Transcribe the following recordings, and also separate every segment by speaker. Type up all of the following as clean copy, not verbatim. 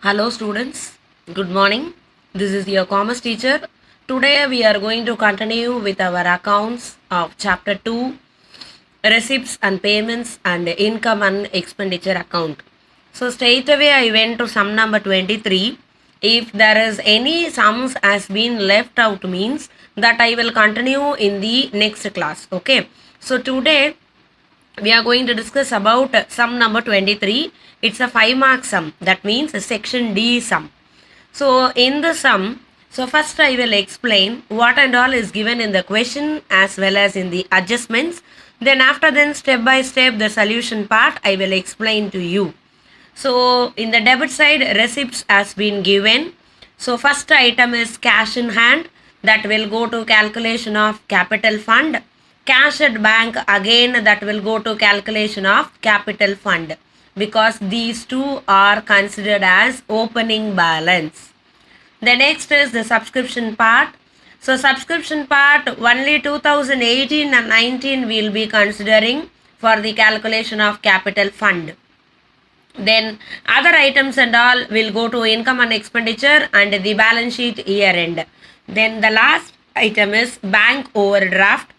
Speaker 1: Hello students, good morning. This is your commerce teacher. Today we are going to continue with our accounts of chapter 2, receipts and payments and income and expenditure account. So straight away I went to sum number 23. If there is any sums has been left out means that I will continue in the next class. Okay. So today we are going to discuss about sum number 23. It's a 5 mark sum. That means a section D sum. So in the sum, so first I will explain what and all is given in the question as well as in the adjustments. Then after then step by step the solution part I will explain to you. So in the debit side receipts has been given. So first item is cash in hand, that will go to calculation of capital fund. Cash at bank again, that will go to calculation of capital fund, because these two are considered as opening balance. The next is the subscription part. So subscription part only 2018 and 19 will be considering for the calculation of capital fund. Then other items and all will go to income and expenditure and the balance sheet year end. Then the last item is bank overdraft.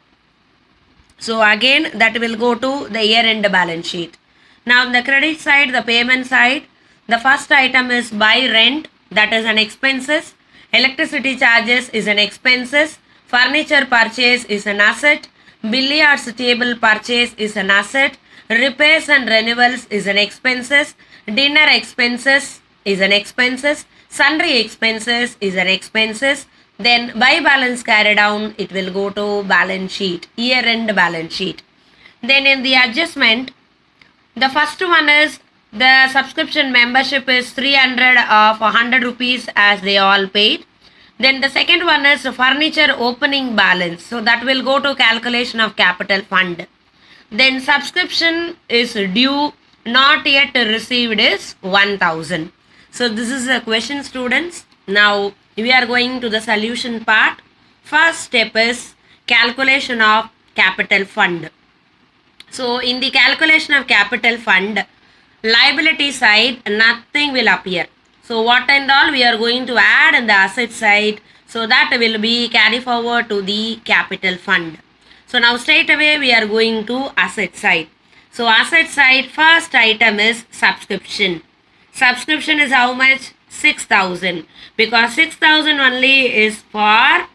Speaker 1: So again that will go to the year end balance sheet. Now on the credit side, the payment side, the first item is buy rent, that is an expenses. Electricity charges is an expenses. Furniture purchase is an asset. Billiards table purchase is an asset. Repairs and renewals is an expenses. Dinner expenses is an expenses. Sundry expenses is an expenses. Then by balance carry down, it will go to balance sheet, year end balance sheet. Then in the adjustment, the first one is the subscription membership is 300 of 100 rupees as they all paid. Then the second one is furniture opening balance. So that will go to calculation of capital fund. Then subscription is due, not yet received is 1000. So this is a question, students. Now we are going to the solution part. First step is calculation of capital fund. So in the calculation of capital fund, liability side nothing will appear. So what and all we are going to add in the asset side, so that will be carry forward to the capital fund. So now straight away we are going to asset side. So asset side, first item is subscription. Subscription is how much? 6000, because 6000 only is for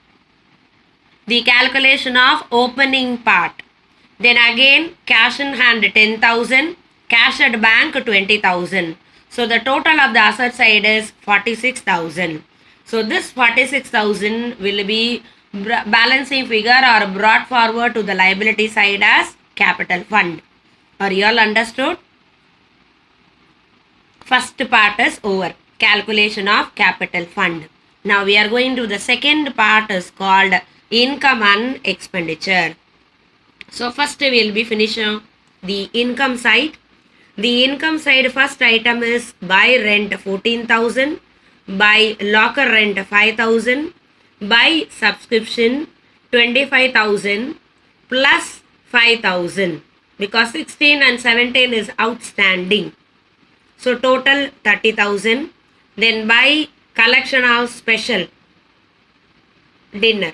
Speaker 1: the calculation of opening part. Then again cash in hand 10,000, cash at bank 20,000. So the total of the asset side is 46,000. So this 46,000 will be balancing figure or brought forward to the liability side as capital fund. Are you all understood? First part is over, calculation of capital fund. Now we are going to the second part is called income and expenditure. So first we will be finishing the income side. The income side, first item is buy rent 14,000, buy locker rent 5,000, buy subscription 25,000 plus 5,000, because 16 and 17 is outstanding. So total 30,000. Then buy collection of special dinner.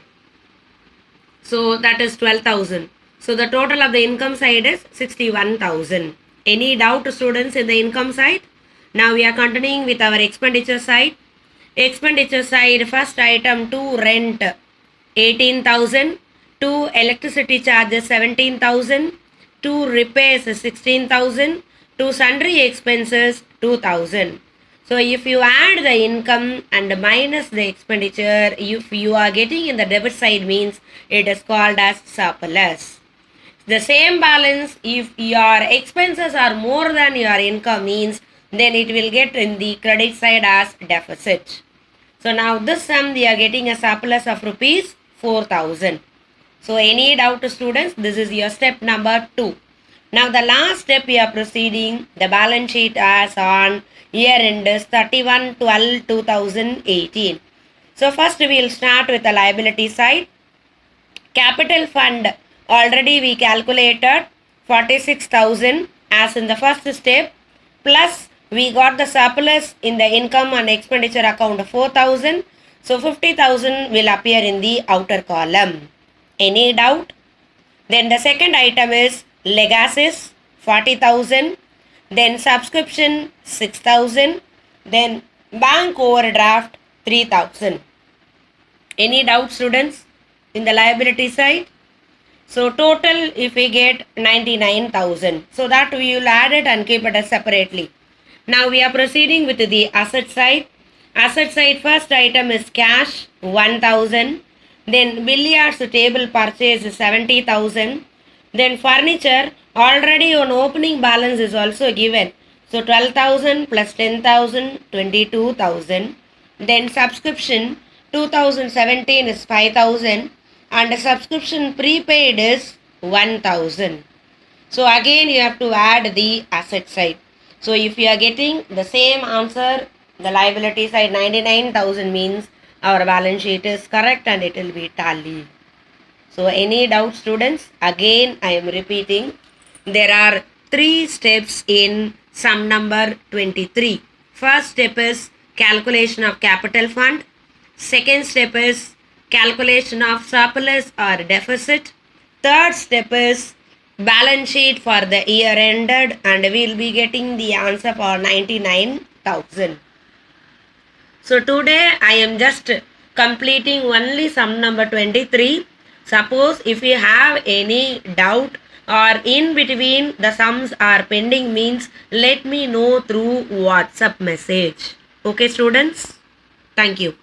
Speaker 1: So that is 12,000. So the total of the income side is 61,000. Any doubt, students, in the income side? Now we are continuing with our expenditure side. Expenditure side, first item to rent 18,000, to electricity charges 17,000, to repairs 16,000, to sundry expenses 2,000. So if you add the income and minus the expenditure, if you are getting in the debit side means it is called as surplus. The same balance, if your expenses are more than your income means, then it will get in the credit side as deficit. So now this sum we are getting a surplus of rupees 4,000. So any doubt, students? This is your step number 2. Now the last step we are proceeding, the balance sheet as on year end is 31/12/2018. So first we will start with the liability side. Capital fund, already we calculated 46,000 as in the first step, plus we got the surplus in the income and expenditure account of 4,000. So 50,000 will appear in the outer column. Any doubt? Then the second item is legacies 40,000. Then subscription 6,000. Then bank overdraft 3,000. Any doubt, students, in the liability side? So total if we get 99,000. So that we will add it and keep it as separately. Now we are proceeding with the asset side. Asset side first item is cash 1,000. Then billiards table purchase is 70,000. Then furniture already on opening balance is also given. So 12,000 plus 10,000 22,000. Then subscription 2017 is 5,000 and subscription prepaid is 1,000. So again you have to add the asset side. So if you are getting the same answer, the liability side 99,000 means our balance sheet is correct and it will be tally. So any doubt, students? Again I am repeating. There are 3 steps in sum number 23. First step is calculation of capital fund. Second step is calculation of surplus or deficit. Third step is balance sheet for the year ended, and we will be getting the answer for 99,000. So today I am just completing only sum number 23. Suppose if you have any doubt or in between the sums are pending means, let me know through WhatsApp message. Okay students? Thank you.